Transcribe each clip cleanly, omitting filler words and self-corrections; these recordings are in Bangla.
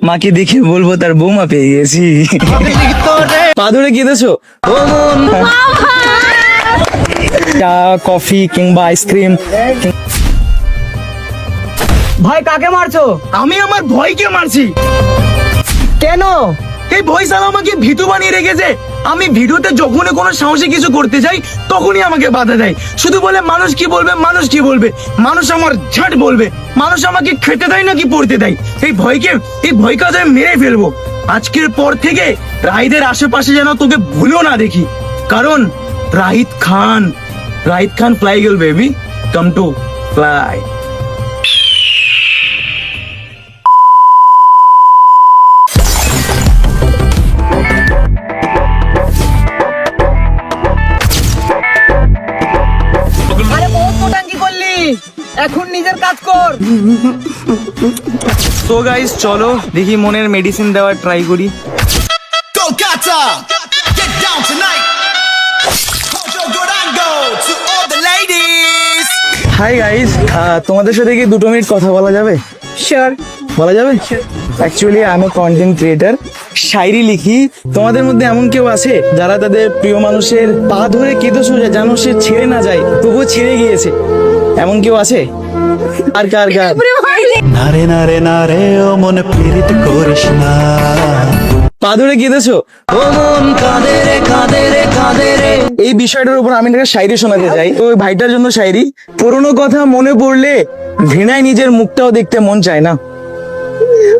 মাকে দেখে বলবো তার বৌমা পেয়ে গেছি। পা ধরে কেঁদেছো? ও মন। চা, কফি কিংবা আইসক্রিম। ভাই কাকে মারছো? আমি আমার ভয়কে মারছি। কেন? এই ভয় সালা আমাকে ভীতু বানিয়ে রেখেছে। আমি ভিডিওতে যখনই কোনো সাহসী কিছু করতে যাই তখনই আমাকে বাধা দেয়। শুধু বলে মানুষ কি বলবে, মানুষ কি বলবে, মানুষ আমার ঝাট বলবে, মানুষ আমাকে খেতে দেয় নাকি পড়তে দেয়। এই ভয়কে আজ আমি মেরে ফেলবো। আজকের পর থেকে রাহিদের আশেপাশে যেন তোকে ভুলেও না দেখি, কারণ রাহিদ খান ফ্লাই গেল বেবি, কাম টু ফ্লাই। আরে বহুত মোটাঙ্কি করলি, এখন নিজের কাজ কর। তো গাইস চলো দেখি মনের মেডিসিন দেওয়ার ট্রাই করি। Kolkata, get down tonight. Hojo Durango to all the ladies. Hi guys, তোমাদের সাথে কি 2 মিনিট কথা বলা যাবে? শিওর। বলা যাবে? অ্যাকচুয়ালি আমি কন্টেন্ট ক্রিয়েটার, শায়রি লিখি। তোমাদের মধ্যে এমন কেউ আছে যারা তাদের প্রিয় মানুষের পা ধরে কেঁদে সোজা যেন সে ছেড়ে না যায়, তবুও ছেড়ে গিয়েছে? এমন কেউ আছে? আর কার কার? নারে নারে নারে ও মনে পীড়িত করিস না। পা ধরে কেঁদেছো? ও মন কাঁদে রে কাঁদে রে কাঁদে রে। এই বিষয়টার উপর আমি একটা শায়রি শোনাতে চাই। তো ওই ভাইটার জন্য শায়রি। পুরনো কথা মনে পড়লে ঘৃণায় নিজের মুখটাও দেখতে মন চায় না।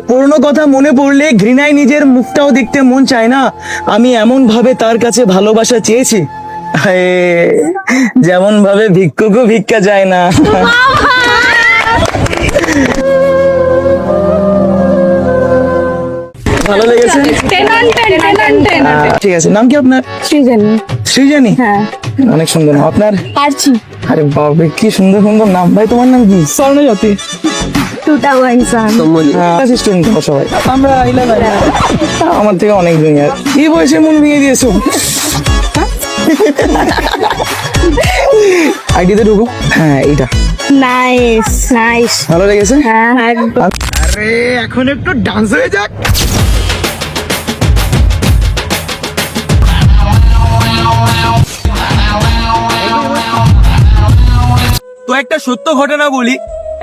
পুরনো কথা মনে পড়লে ঘৃণায় নিজের মুখটাও দেখতে মন চায় না। আমি এমন ভাবে তার কাছে ভালোবাসা চেয়েছি, যেমন ভাবে ভিক্ষুকও ভিক্ষা যায় না। ভালো লেগেছে? ঠিক আছে, নাম কি আপনার? সৃজনী। সৃজনী? হ্যাঁ। অনেক সুন্দর নাম আপনার। পারছি। আরে বাবা কি সুন্দর সুন্দর নাম। ভাই তোমার নাম কি? স্বর্ণজ্যোতি। টুটা ওয়াইনসান। অ্যাসিস্ট্যান্ট সবাই আমরা 11। আমার থেকে অনেক জুনিয়র। কি বয়সে মন ভেঙে দিয়েছো? আইডিতে ঢুকো। হ্যাঁ এইটা নাইস নাইস। ভালো লেগেছে? হ্যাঁ একদম। আরে এখন একটু ডান্স হয়ে যাক। তো একটা সত্য ঘটনা বলি।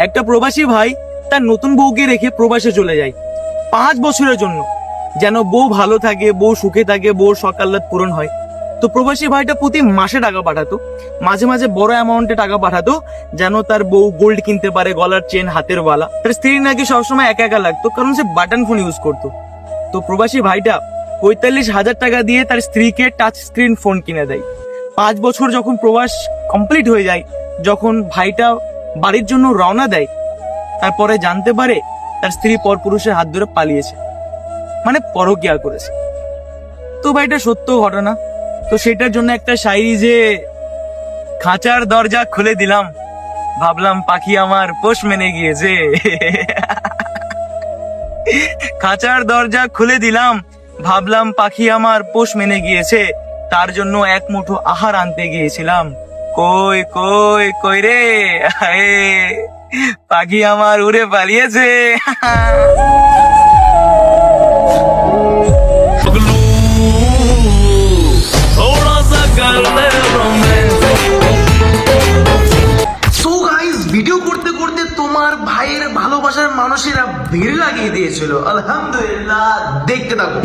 একটা প্রবাসী ভাই তার নতুন বউকে রেখে প্রবাসে চলে যায় 5 বছরের জন্য, যেন বউ ভালো থাকে, বউ সুখে থাকে, বউর সকাল্লাদ পূরণ হয়। তো প্রবাসী ভাইটা প্রতি মাসে টাকা পাঠাতো, মাঝে মাঝে বড় অ্যামাউন্টে টাকা পাঠাতো, যেন তার বউ গোল্ড কিনতে পারে, গলার চেন, হাতের বালা। তার স্ত্রী নাকি সবসময় একা একা লাগতো, কারণ সে বাটন ফোন ইউজ করতো। তো প্রবাসী ভাইটা 45,000 টাকা দিয়ে তার স্ত্রীকে টাচ স্ক্রিন ফোন কিনে দেয়। 5 বছর যখন প্রবাস কমপ্লিট হয়ে যায়, যখন ভাইটা বাড়ির জন্য রওনা দেয়, তারপরে জানতে পারে তার স্ত্রী পরপুরুষের হাত ধরে পালিয়েছে, মানে পরকিয়া করেছে। তো ভাইটা সত্য ঘটনা। তো সেটার জন্য একটা শায়রি, যে খাঁচার দরজা খুলে দিলাম, ভাবলাম পাখি আমার পোষ মেনে গিয়েছে। খাঁচার দরজা খুলে দিলাম, ভাবলাম পাখি আমার পোষ মেনে গিয়েছে, তার জন্য এক মুঠো আহার আনতে গিয়েছিলাম, কই কই কই রে, পাখি আমার উড়ে পালিয়েছে। ভিডিও করতে করতে তোমার ভাইয়ের ভালোবাসার মানুষেরা ভিড় লাগিয়ে দিয়েছিল। আলহামদুলিল্লাহ, দেখতে থাকো।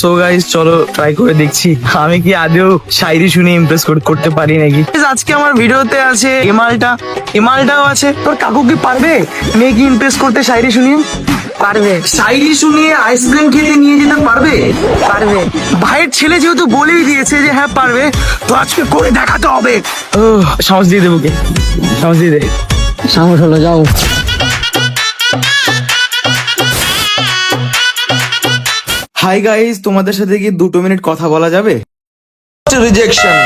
সো গাইস চলো ট্রাই করে দেখছি আমি কি আদৌ শায়রি শুনে ইমপ্রেস করতে পারি নাকি। আজকে আমার ভিডিওতে আছে ইমালটাও আছে। তোর কাকু কি পারবে মেয়েকে ইমপ্রেস করতে শায়রি শুনিয়ে? পারবে। শায়রি শুনিয়ে আইসক্রিম খেতে নিয়ে যেতে পারবে? পারবে। ভাইয়ের ছেলে যেহেতু বলেই দিয়েছে যে হ্যাঁ পারবে, তো আজকে করে দেখাতে হবে। সাহস দিয়ে দেবো, কে সাহস দিয়ে দে। সাহস হলো, যাও। হাই গাইস, তোমাদের সাথে কি 2 মিনিট কথা বলা যাবে? রিজেকশন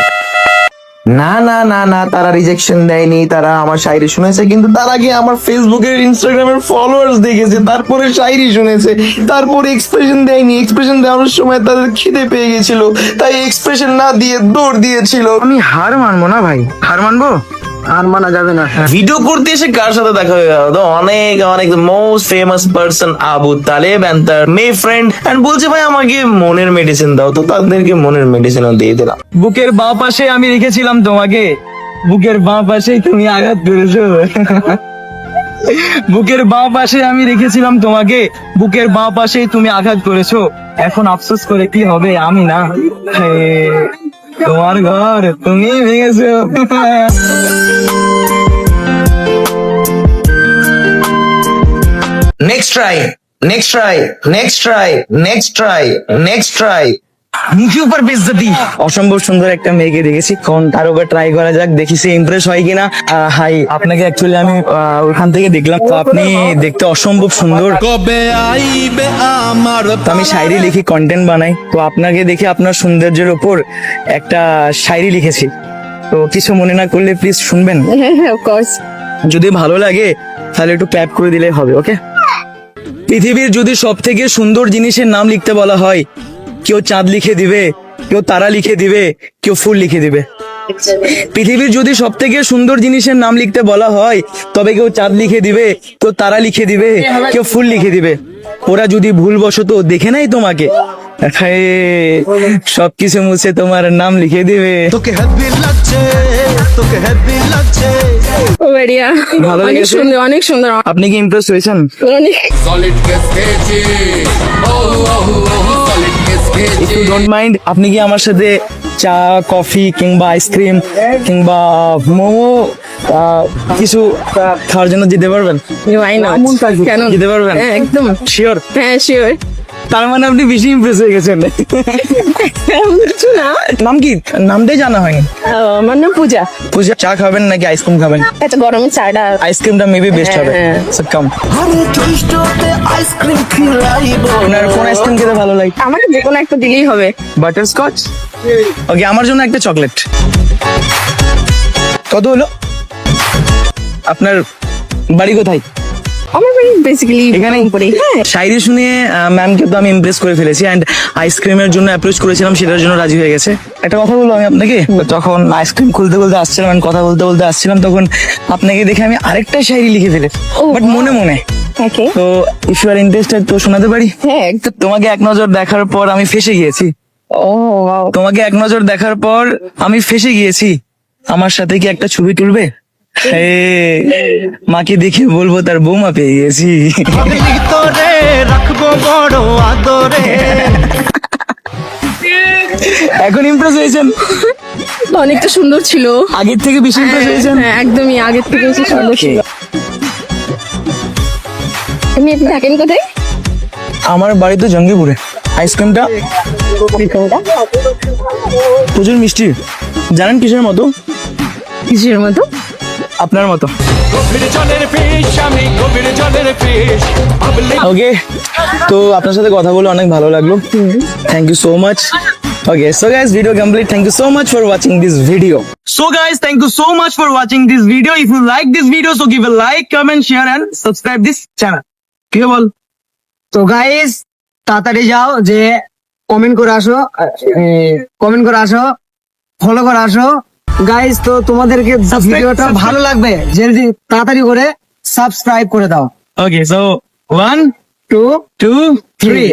না না না না, তারা রিজেকশন দেয়নি, তারা আমার শায়রি শুনেছে, কিন্তু তার আগে আমার ফেসবুকের ইনস্টাগ্রামের ফলোয়ার্স দেখেছে, তারপরে শায়রি শুনেছে, তারপরে এক্সপ্রেশন দেয়নি। এক্সপ্রেশন দেওয়ার সময় তাদের খিদে পেয়ে গেছিল, তাই এক্সপ্রেশন না দিয়ে দৌড় দিয়েছিল। আমি হার মানবো না ভাই, হার মানবো? হার মানা যাবে না। ভিডিও করতে এসে কার সাথে দেখা হয়ে গেল? তো অনেক অনেক most famous person Abu Taleb and তার মেয়ে ফ্রেন্ড, এন্ড বলছে ভাই আমাকে মনের মেডিসিন দাও, তো তাদেরকে মনের মেডিসিনও দিয়ে দিলাম। বুকের বাঁ পাশে আমি রেখেছিলাম তোমাকে, বুকের বাঁ পাশেই তুমি আঘাত করেছো। বুকের বাঁ পাশে আমি রেখেছিলাম তোমাকে, বুকের বাঁ পাশেই তুমি আঘাত করেছো। এখন আফসোস করে কি হবে, আমি না, হে, তোমার ঘর তুমি ভেঙেছো। Next try, next try, next try, next try, next try. মুখের উপর বেইজ্জতি। অসম্ভব সুন্দর একটা মেয়েকে দেখেছি, কোন তার উপর ট্রাই করা যাক, দেখি সে ইমপ্রেস হয় কিনা। হাই, আপনাকে অ্যাকচুয়ালি আমি ওখান থেকে দেখলাম, তো আপনি দেখতে অসম্ভব সুন্দর। কবে আইবে আমার তো আমি শায়রি লিখি, কন্টেন্ট বানাই, তো আপনাকে দেখে আপনার সৌন্দর্যের উপর একটা শায়রি লিখেছি, তো কিছু মনে না করলে প্লিজ শুনবেন। হ্যাঁ, অফ কোর্স। যদি ভালো লাগে তাহলে একটু ক্ল্যাপ করে দিলে হবে, ওকে? পৃথিবীর যদি সব থেকে সুন্দর জিনিসের নাম লিখতে বলা হয়, কেউ চাঁদ লিখে দিবে, কেউ তারা লিখে দিবে, কেউ ফুল লিখে দিবে। পৃথিবীর যদি সব থেকে সুন্দর জিনিসের নাম লিখতে বলা হয়, তবে কেউ চাঁদ লিখে দিবে, কেউ তারা লিখে দিবে, কেউ ফুল লিখে দিবে। ওরা যদি ভুলবশত দেখে নাই তোমাকে, সবকিছু মুছে তোমার নাম লিখে দিবে। তোকে হেভি লাগছে, তোকে হেভি লাগছে। ও বেরিয়া, ভালো অনেক লেগেছে? সুন্দর, অনেক সুন্দর, আপনি কি ইমপ্রেস হয়েছেন? অনেক। ইফ ইউ ডোন্ট মাইন্ড, আপনি কি আমার সাথে চা, কফি কিংবা আইসক্রিম কিংবা মোমো কিছু খাওয়ার জন্য দিতে পারবেন? Why not? কেন? দিতে পারবেন? হ্যাঁ, একদম। শিওর? হ্যাঁ, শিওর। তার মানে আপনি বেশি ইমপ্রেস হয়ে গেছেন। কিছু না। নাম কি? নামটাই জানা হয়নি। আমার নাম পূজা। পূজা, চা খাবেন নাকি আইসক্রিম খাবেন? আচ্ছা, গরমের চাটা। আইসক্রিমটা মেবি বেস্ট হবে। হ্যাঁ। কাম, আপনার কোন আইসক্রিম খেতে ভালো লাগে? আমাকে যে কোনো একটা দিলেই হবে। বাটারস্কচ? ওকে, আমার জন্য একটা চকলেট। কত হলো? আপনার বাড়ি কোথায়? আমার বাড়ি বেসিক্যালি এখানেই? উপরে। হ্যাঁ। শায়রি শুনে ম্যামকে তো আমি ইমপ্রেস করে ফেলেছি, এন্ড আইসক্রিমের জন্য অ্যাপ্রোচ করেছিলাম, সেটার জন্য রাজি হয়ে গেছে। একটা কথা বলবো আমি আপনাকে, যখন আইসক্রিম খুলতে খুলতে আসছিলাম and কথা বলতে বলতে আসছিলাম, তখন আপনাকে দেখে আমি আরেকটা শায়রি লিখে ফেলেছি, বাট মনে মনে। ওকে। তো ইফ ইউ আর ইন্টারেস্টেড তো শোনাতে পারি? হ্যাঁ, একদম। তোমাকে এক নজর দেখার পর আমি ফেসে গিয়েছি, ও ওয়াও। তোমাকে এক নজর দেখার পর আমি ফেসে গিয়েছি, আমার সাথে কি একটা ছবি তুলবে? মাকে দেখে বলবো তার বৌমা পেয়ে গেছি। তোরে রাখবো বড় আদরে। এখন ইমপ্রেস হয়েছেন? অনেকটা সুন্দর ছিল। আগের থেকে বেশি ইমপ্রেস হয়েছেন? হ্যাঁ, একদমই আগের থেকে বেশি সুন্দর ছিল। আপনি থাকেন কোথায়? আমার বাড়ি তো জঙ্গিপুরে। আইসক্রিমটা প্রচুর মিষ্টি, জানেন কিসের মতো? কিসের মতো? আপনার মতো। ওকে, তো আপনার সাথে কথা বলে অনেক ভালো লাগলো। Thank you so much. Okay, so guys, video complete. Thank you so much for watching this video. So guys, thank you so much for watching this video. If you like this video, so give a like, comment, share and subscribe this channel. কি বল? তো গাইস, তাড়াতাড়ি যাও, যে কমেন্ট করে আসো, ফলো করে আসো গাইস। তো তোমাদেরকে ভিডিওটা ভালো লাগবে, জলদি তাড়াতাড়ি করে সাবস্ক্রাইব করে দাও। Okay, so 1, 2, 2, 3.